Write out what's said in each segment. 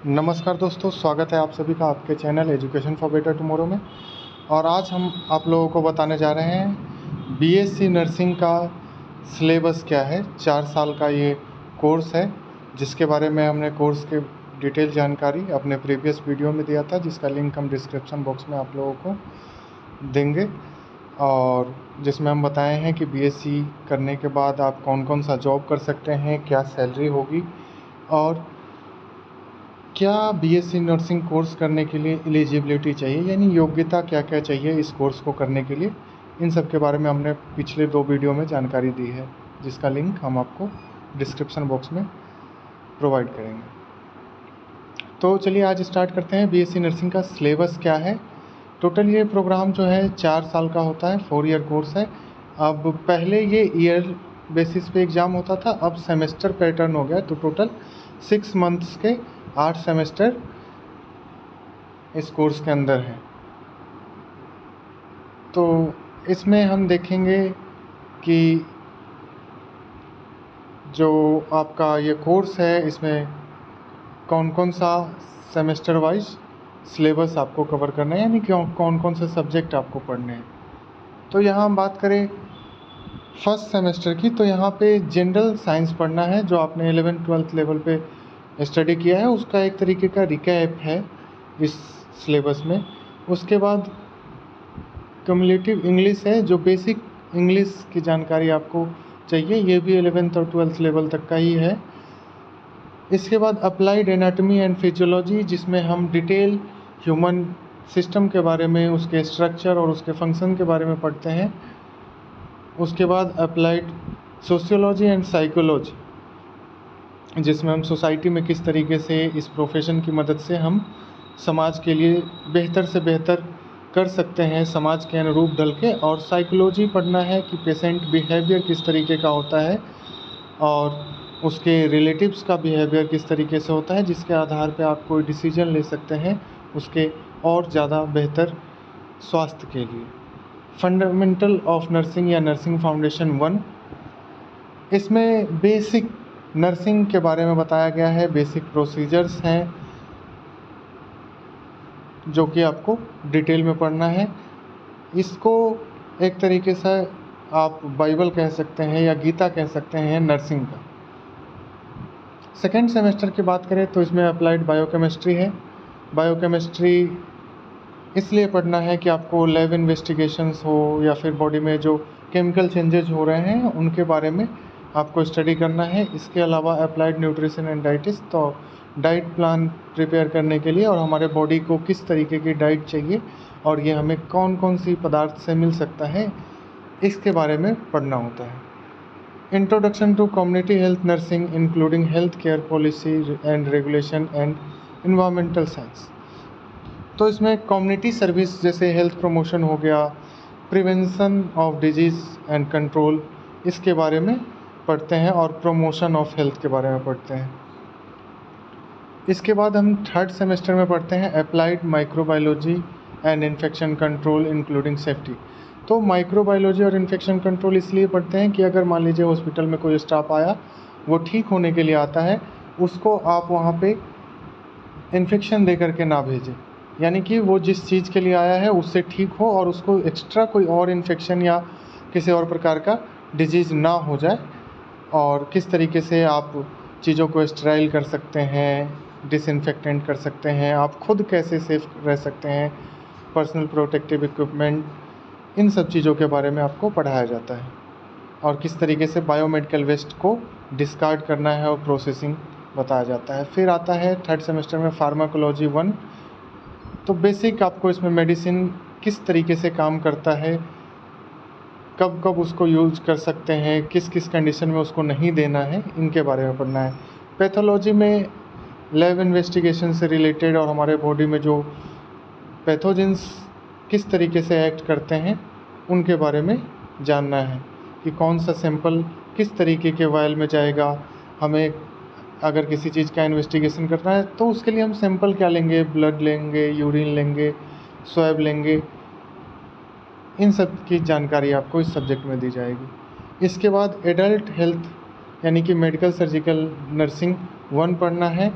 नमस्कार दोस्तों, स्वागत है आप सभी का आपके channel education for better tomorrow में। और आज हम आप लोगों को बताने जा रहे हैं बीएससी नर्सिंग का सिलेबस क्या है। 4 साल का ये कोर्स है, जिसके बारे में हमने कोर्स के डिटेल जानकारी अपने प्रीवियस वीडियो में दिया था, जिसका लिंक हम डिस्क्रिप्शन बॉक्स में आप लोगों को देंगे। और जिसमें हम बताए हैं कि बीएससी करने के बाद आप कौन कौन सा जॉब कर सकते हैं, क्या सैलरी होगी, और क्या बीएससी नर्सिंग कोर्स करने के लिए एलिजिबिलिटी चाहिए, यानी योग्यता क्या क्या चाहिए इस कोर्स को करने के लिए। इन सब के बारे में हमने पिछले 2 वीडियो में जानकारी दी है, जिसका लिंक हम आपको डिस्क्रिप्शन बॉक्स में प्रोवाइड करेंगे। तो चलिए आज स्टार्ट करते हैं। बीएससी नर्सिंग का सिलेबस क्या है। टोटल ये प्रोग्राम जो है 4 साल का होता है, 4 ईयर कोर्स है। अब पहले ये ईयर बेसिस पे एग्ज़ाम होता था, अब सेमेस्टर पैटर्न हो गया। तो टोटल 6 मंथ्स के 8 सेमेस्टर इस कोर्स के अंदर है। तो इसमें हम देखेंगे कि जो आपका ये कोर्स है, इसमें कौन कौन सा सेमेस्टर वाइज सिलेबस आपको कवर करना है, यानी कौन कौन से सब्जेक्ट आपको पढ़ने हैं। तो यहाँ हम बात करें फर्स्ट सेमेस्टर की, तो यहाँ पे जनरल साइंस पढ़ना है। जो आपने 11th-12th लेवल पे स्टडी किया है, उसका एक तरीके का रिकैप है इस सिलेबस में। उसके बाद क्युमुलेटिव इंग्लिश है, जो बेसिक इंग्लिश की जानकारी आपको चाहिए, ये भी 11th और 12th लेवल तक का ही है। इसके बाद अप्लाइड एनाटॉमी एंड फिजियोलॉजी, जिसमें हम डिटेल ह्यूमन सिस्टम के बारे में, उसके स्ट्रक्चर और उसके फंक्शन के बारे में पढ़ते हैं। उसके बाद अप्लाइड सोशियोलॉजी एंड साइकोलॉजी, जिसमें हम सोसाइटी में किस तरीके से इस प्रोफेशन की मदद से हम समाज के लिए बेहतर से बेहतर कर सकते हैं, समाज के अनुरूप ढल के। और साइकोलॉजी पढ़ना है कि पेशेंट बिहेवियर किस तरीके का होता है और उसके रिलेटिव्स का बिहेवियर किस तरीके से होता है, जिसके आधार पे आप कोई डिसीजन ले सकते हैं उसके और ज़्यादा बेहतर स्वास्थ्य के लिए। फंडामेंटल ऑफ नर्सिंग या नर्सिंग फाउंडेशन 1, इसमें बेसिक नर्सिंग के बारे में बताया गया है। बेसिक प्रोसीजर्स हैं जो कि आपको डिटेल में पढ़ना है। इसको एक तरीके से आप बाइबल कह सकते हैं या गीता कह सकते हैं नर्सिंग का। सेकेंड सेमेस्टर की बात करें तो इसमें अप्लाइड बायोकेमिस्ट्री है। बायोकेमिस्ट्री इसलिए पढ़ना है कि आपको लैब इन्वेस्टिगेशंस हो या फिर बॉडी में जो केमिकल चेंजेस हो रहे हैं उनके बारे में आपको स्टडी करना है। इसके अलावा अप्लाइड न्यूट्रिशन एंड डाइटिस, तो डाइट प्लान प्रिपेयर करने के लिए और हमारे बॉडी को किस तरीके की डाइट चाहिए और ये हमें कौन कौन सी पदार्थ से मिल सकता है, इसके बारे में पढ़ना होता है। Introduction to community health nursing including health care policy and regulation and environmental science, तो इसमें कम्युनिटी सर्विस जैसे हेल्थ प्रमोशन हो गया, prevention of disease and control, इसके बारे में पढ़ते हैं और प्रमोशन ऑफ हेल्थ के बारे में पढ़ते हैं। इसके बाद हम थर्ड सेमेस्टर में पढ़ते हैं applied microbiology and infection control including safety. तो माइक्रोबायोलॉजी और इन्फेक्शन कंट्रोल इसलिए पढ़ते हैं कि अगर मान लीजिए हॉस्पिटल में कोई स्टाफ आया, वो ठीक होने के लिए आता है, उसको आप वहाँ पे इन्फेक्शन दे करके ना भेजें, यानी कि वो जिस चीज़ के लिए आया है उससे ठीक हो और उसको एक्स्ट्रा कोई और इन्फेक्शन या किसी और प्रकार का डिजीज़ ना हो जाए। और किस तरीके से आप चीज़ों को स्टेराइल कर सकते हैं, डिसइंफेक्टेंट कर सकते हैं, आप खुद कैसे सेफ रह सकते हैं, पर्सनल प्रोटेक्टिव इक्विपमेंट, इन सब चीज़ों के बारे में आपको पढ़ाया जाता है। और किस तरीके से बायोमेडिकल वेस्ट को डिस्कार्ड करना है और प्रोसेसिंग बताया जाता है। फिर आता है थर्ड सेमेस्टर में फार्माकोलॉजी 1, तो बेसिक आपको इसमें मेडिसिन किस तरीके से काम करता है, कब कब उसको यूज़ कर सकते हैं, किस किस कंडीशन में उसको नहीं देना है, इनके बारे में पढ़ना है। पैथोलॉजी में लैब इन्वेस्टिगेशन से रिलेटेड और हमारे बॉडी में जो पैथोजेंस किस तरीके से एक्ट करते हैं उनके बारे में जानना है कि कौन सा सैंपल किस तरीके के वायल में जाएगा। हमें अगर किसी चीज़ का इन्वेस्टिगेशन करना है तो उसके लिए हम सैंपल क्या लेंगे, ब्लड लेंगे, यूरिन लेंगे, स्वैब लेंगे, इन सब की जानकारी आपको इस सब्जेक्ट में दी जाएगी। इसके बाद एडल्ट हेल्थ यानी कि मेडिकल सर्जिकल नर्सिंग 1 पढ़ना है,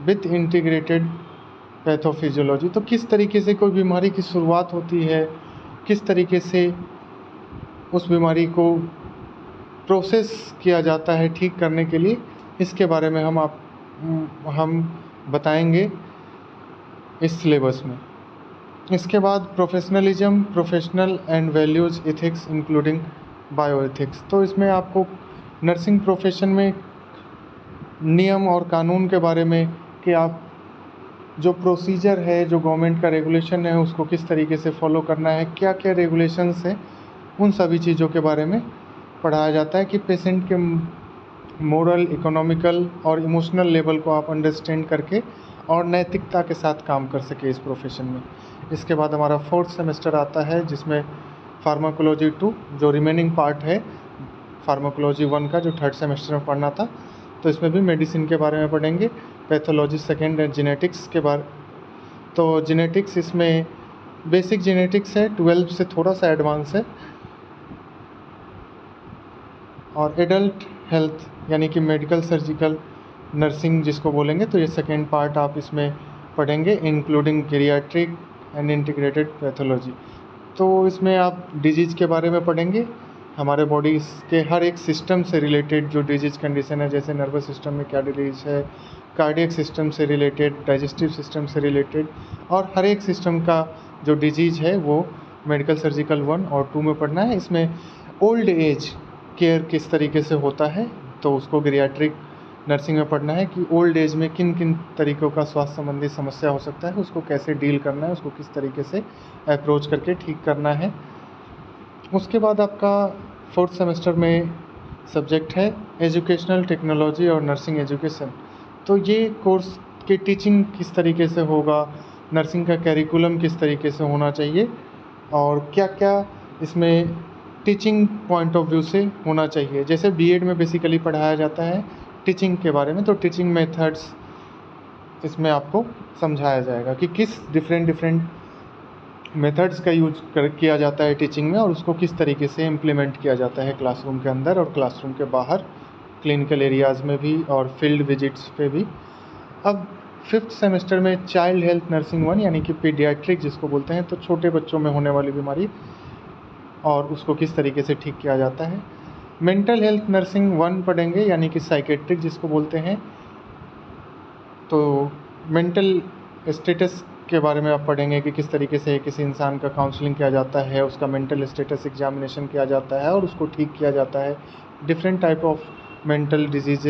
विथ इंटीग्रेटेड पैथोफिजियोलॉजी। तो किस तरीके से कोई बीमारी की शुरुआत होती है, किस तरीके से उस बीमारी को प्रोसेस किया जाता है ठीक करने के लिए, इसके बारे में हम बताएंगे इस सिलेबस में। इसके बाद professionalism, professional and values ethics including bioethics. तो इसमें आपको नर्सिंग प्रोफेशन में नियम और कानून के बारे में कि आप जो प्रोसीजर है, जो गवर्नमेंट का रेगुलेशन है, उसको किस तरीके से फॉलो करना है, क्या क्या रेगुलेशंस हैं, उन सभी चीज़ों के बारे में पढ़ाया जाता है कि पेशेंट के मोरल, इकोनॉमिकल और इमोशनल लेवल को आप अंडरस्टैंड करके और नैतिकता के साथ काम कर सके इस प्रोफेशन में। इसके बाद हमारा 4th सेमेस्टर आता है जिसमें फार्माकोलॉजी 2 जो रिमेनिंग पार्ट है फार्माकोलॉजी 1 का, जो 3rd सेमेस्टर में पढ़ना था। तो इसमें भी मेडिसिन के बारे में पढ़ेंगे, पैथोलॉजी 2nd है, जेनेटिक्स के बारे। तो जेनेटिक्स इसमें बेसिक जेनेटिक्स है, 12 से थोड़ा सा एडवांस है। और एडल्ट हेल्थ यानी कि मेडिकल सर्जिकल नर्सिंग जिसको बोलेंगे, तो ये 2nd पार्ट आप इसमें पढ़ेंगे, including geriatric and integrated pathology. तो इसमें आप डिजीज़ के बारे में पढ़ेंगे, हमारे बॉडी के हर एक सिस्टम से रिलेटेड जो डिजीज़ कंडीशन है, जैसे नर्वस सिस्टम में क्या डिजीज़ है, कार्डियक सिस्टम से रिलेटेड, डाइजेस्टिव सिस्टम से रिलेटेड, और हर एक सिस्टम का जो डिजीज़ है वो मेडिकल सर्जिकल 1 और 2 में पढ़ना है। इसमें ओल्ड एज केयर किस तरीके से होता है, तो उसको जीरियाट्रिक नर्सिंग में पढ़ना है कि ओल्ड एज में किन किन तरीक़ों का स्वास्थ्य संबंधी समस्या हो सकता है, उसको कैसे डील करना है, उसको किस तरीके से अप्रोच करके ठीक करना है। उसके बाद आपका 4th सेमेस्टर में सब्जेक्ट है एजुकेशनल टेक्नोलॉजी और नर्सिंग एजुकेशन। तो ये कोर्स की टीचिंग किस तरीके से होगा, नर्सिंग का कैरिकुलम किस तरीके से होना चाहिए, और क्या क्या इसमें टीचिंग पॉइंट ऑफ व्यू से होना चाहिए। जैसे बीएड में बेसिकली पढ़ाया जाता है टीचिंग के बारे में, तो टीचिंग मेथड्स इसमें आपको समझाया जाएगा कि किस डिफरेंट मेथड्स का यूज किया जाता है टीचिंग में, और उसको किस तरीके से इम्प्लीमेंट किया जाता है क्लासरूम के अंदर और क्लासरूम के बाहर, क्लिनिकल एरियाज़ में भी और फील्ड विजिट्स पे भी। अब 5th सेमेस्टर में चाइल्ड हेल्थ नर्सिंग 1 यानी कि पीडियाट्रिक जिसको बोलते हैं, तो छोटे बच्चों में होने वाली बीमारी और उसको किस तरीके से ठीक किया जाता है। मेंटल हेल्थ नर्सिंग 1 पढ़ेंगे यानी कि साइकेट्रिक जिसको बोलते हैं, तो मेंटल स्टेटस के बारे में आप पढ़ेंगे कि किस तरीके से किसी इंसान का काउंसलिंग किया जाता है, उसका मेंटल स्टेटस एग्जामिनेशन किया जाता है और उसको ठीक किया जाता है। Different type of mental disease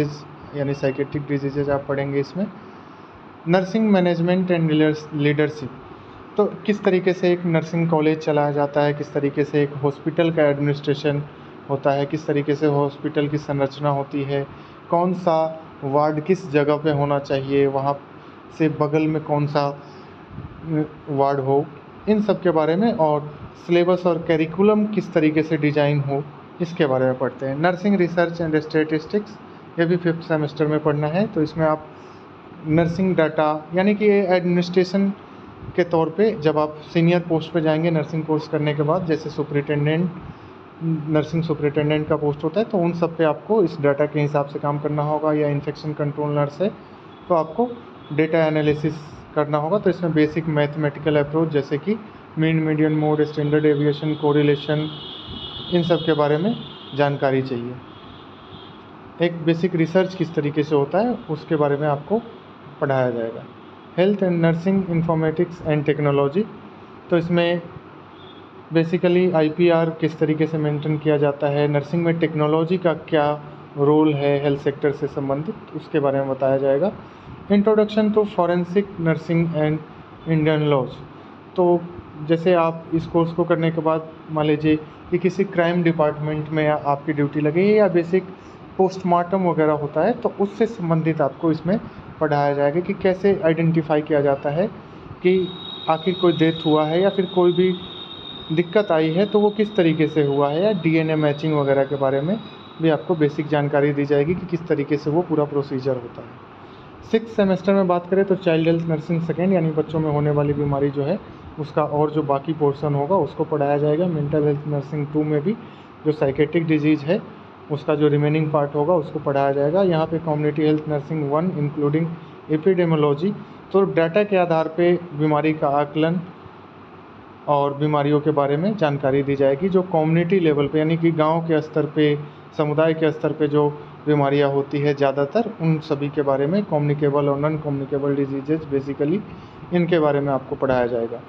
यानी साइकेट्रिक डिजीज़ आप पढ़ेंगे इसमें। नर्सिंग मैनेजमेंट एंड लीडरशिप, तो किस तरीके से एक नर्सिंग कॉलेज चलाया जाता है, किस तरीके से एक हॉस्पिटल का एडमिनिस्ट्रेशन होता है, किस तरीके से हॉस्पिटल की संरचना होती है, कौन सा वार्ड किस जगह पे होना चाहिए, वहाँ से बगल में कौन सा वार्ड हो, इन सब के बारे में, और सिलेबस और कैरिकुलम किस तरीके से डिज़ाइन हो, इसके बारे में पढ़ते हैं। नर्सिंग रिसर्च एंड स्टैटिस्टिक्स, ये भी 5th सेमेस्टर में पढ़ना है। तो इसमें आप नर्सिंग डाटा यानी कि एडमिनिस्ट्रेशन के तौर पे जब आप सीनियर पोस्ट पे जाएंगे नर्सिंग कोर्स करने के बाद, जैसे सुपरिटेंडेंट, नर्सिंग सुपरिटेंडेंट का पोस्ट होता है, तो उन सब पे आपको इस डाटा के हिसाब से काम करना होगा। या इन्फेक्शन कंट्रोल नर्स है तो आपको डेटा एनालिसिस करना होगा। तो इसमें बेसिक मैथमेटिकल अप्रोच जैसे कि mean, median, mode, standard deviation, correlation, इन सब के बारे में जानकारी चाहिए। एक बेसिक रिसर्च किस तरीके से होता है उसके बारे में आपको पढ़ाया जाएगा। Health and nursing informatics and technology, तो इसमें बेसिकली आईपीआर किस तरीके से मेंटेन किया जाता है, नर्सिंग में टेक्नोलॉजी का क्या रोल है हेल्थ सेक्टर से संबंधित, उसके बारे में बताया जाएगा। Introduction to forensic nursing and Indian laws, तो जैसे आप इस कोर्स को करने के बाद मान लीजिए कि किसी क्राइम डिपार्टमेंट में आपकी ड्यूटी लगी है या बेसिक पोस्टमार्टम वगैरह होता है, तो उससे संबंधित आपको इसमें पढ़ाया जाएगा कि कैसे आइडेंटिफाई किया जाता है कि आखिर कोई डेथ हुआ है या फिर कोई भी दिक्कत आई है तो वो किस तरीके से हुआ है, या डीएनए मैचिंग वगैरह के बारे में भी आपको बेसिक जानकारी दी जाएगी कि किस तरीके से वो पूरा प्रोसीजर होता है। 6th सेमेस्टर में बात करें तो चाइल्ड हेल्थ नर्सिंग 2 यानी बच्चों में होने वाली बीमारी जो है उसका और जो बाकी पोर्शन होगा उसको पढ़ाया जाएगा। मेंटल हेल्थ नर्सिंग 2 में भी जो साइकेट्रिक डिजीज़ है उसका जो रिमेनिंग पार्ट होगा उसको पढ़ाया जाएगा। यहाँ पे community health nursing 1 including epidemiology, तो डाटा के आधार पे बीमारी का आकलन और बीमारियों के बारे में जानकारी दी जाएगी। जो कम्युनिटी लेवल पे यानी कि गांव के स्तर पे, समुदाय के स्तर पे जो बीमारियां होती है ज़्यादातर, उन सभी के बारे में, कम्युनिकेबल और नॉन कम्युनिकेबल डिजीजेज बेसिकली, इनके बारे में आपको पढ़ाया जाएगा।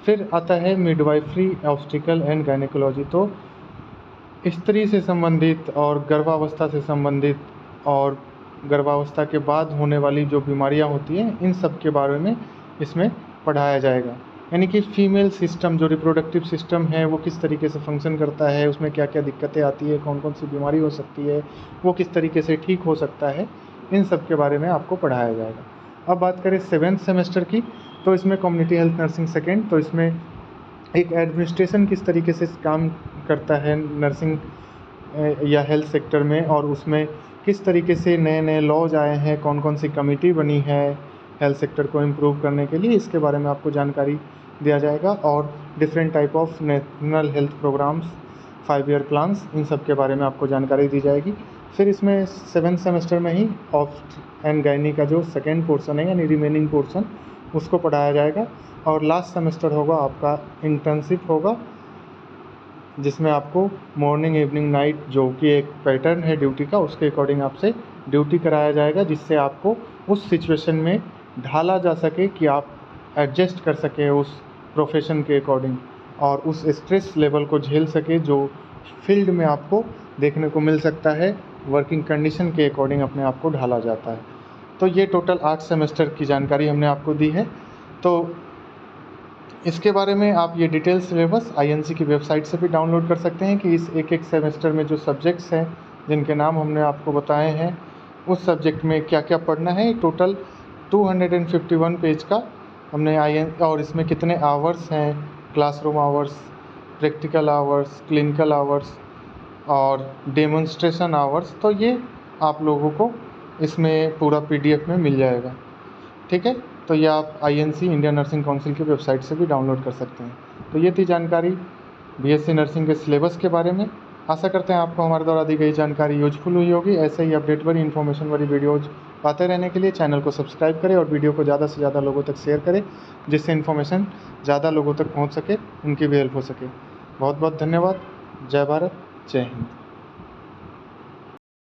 फिर आता है मिडवाइफरी, ऑब्स्टिकल एंड गायनेकोलॉजी। तो स्त्री से संबंधित और गर्भावस्था से संबंधित और गर्भावस्था के बाद होने वाली जो बीमारियां होती हैं, इन सब के बारे में इसमें पढ़ाया जाएगा। यानी कि फीमेल सिस्टम, जो रिप्रोडक्टिव सिस्टम है, वो किस तरीके से फंक्शन करता है, उसमें क्या क्या दिक्कतें आती है, कौन कौन सी बीमारी हो सकती है, वो किस तरीके से ठीक हो सकता है, इन सब के बारे में आपको पढ़ाया जाएगा। अब बात करें 7th सेमेस्टर की, तो इसमें कम्युनिटी हेल्थ नर्सिंग सेकेंड, तो इसमें एक एडमिनिस्ट्रेशन किस तरीके से काम करता है नर्सिंग या हेल्थ सेक्टर में, और उसमें किस तरीके से नए नए लॉज आए हैं, कौन कौन सी कमेटी बनी है हेल्थ सेक्टर को इम्प्रूव करने के लिए, इसके बारे में आपको जानकारी दिया जाएगा। और different type of national health programmes, 5 year plans, इन सब के बारे में आपको जानकारी दी जाएगी। फिर इसमें 7th सेमेस्टर में ही ऑब्स्ट एंड गायनी का जो सेकेंड पोर्शन है, यानी रिमेनिंग पोर्शन, उसको पढ़ाया जाएगा। और लास्ट सेमेस्टर होगा आपका इंटर्नशिप होगा, जिसमें आपको मॉर्निंग, इवनिंग, नाइट, जो कि एक पैटर्न है ड्यूटी का, उसके अकॉर्डिंग आपसे ड्यूटी कराया जाएगा, जिससे आपको उस सिचुएशन में ढाला जा सके कि आप एडजस्ट कर सकें उस प्रोफेशन के अकॉर्डिंग, और उस स्ट्रेस लेवल को झेल सके जो फील्ड में आपको देखने को मिल सकता है। वर्किंग कंडीशन के अकॉर्डिंग अपने आप को ढाला जाता है। तो ये टोटल 8 सेमेस्टर की जानकारी हमने आपको दी है। तो इसके बारे में आप ये डिटेल सिलेबस INC की वेबसाइट से भी डाउनलोड कर सकते हैं कि इस एक एक सेमेस्टर में जो सब्जेक्ट्स हैं, जिनके नाम हमने आपको बताए हैं, उस सब्जेक्ट में क्या क्या पढ़ना है। टोटल 251 पेज का हमने और इसमें कितने आवर्स हैं, classroom hours, practical hours, clinical hours और डेमोन्स्ट्रेशन आवर्स, तो ये आप लोगों को इसमें पूरा PDF में मिल जाएगा। ठीक है, तो ये आप INC, इंडियन नर्सिंग काउंसिल की वेबसाइट से भी डाउनलोड कर सकते हैं। तो ये थी जानकारी BSc नर्सिंग के सिलेबस के बारे में। आशा करते हैं आपको हमारे द्वारा दी गई जानकारी यूजफुल हुई होगी। ऐसे ही अपडेट वाली, इन्फॉर्मेशन वाली वीडियोज़ पाते रहने के लिए चैनल को सब्सक्राइब करें और वीडियो को ज़्यादा से ज़्यादा लोगों तक शेयर करें, जिससे इन्फॉर्मेशन ज़्यादा लोगों तक पहुँच सके, उनकी भी हेल्प हो सके। बहुत बहुत धन्यवाद। जय भारत, जय हिंद।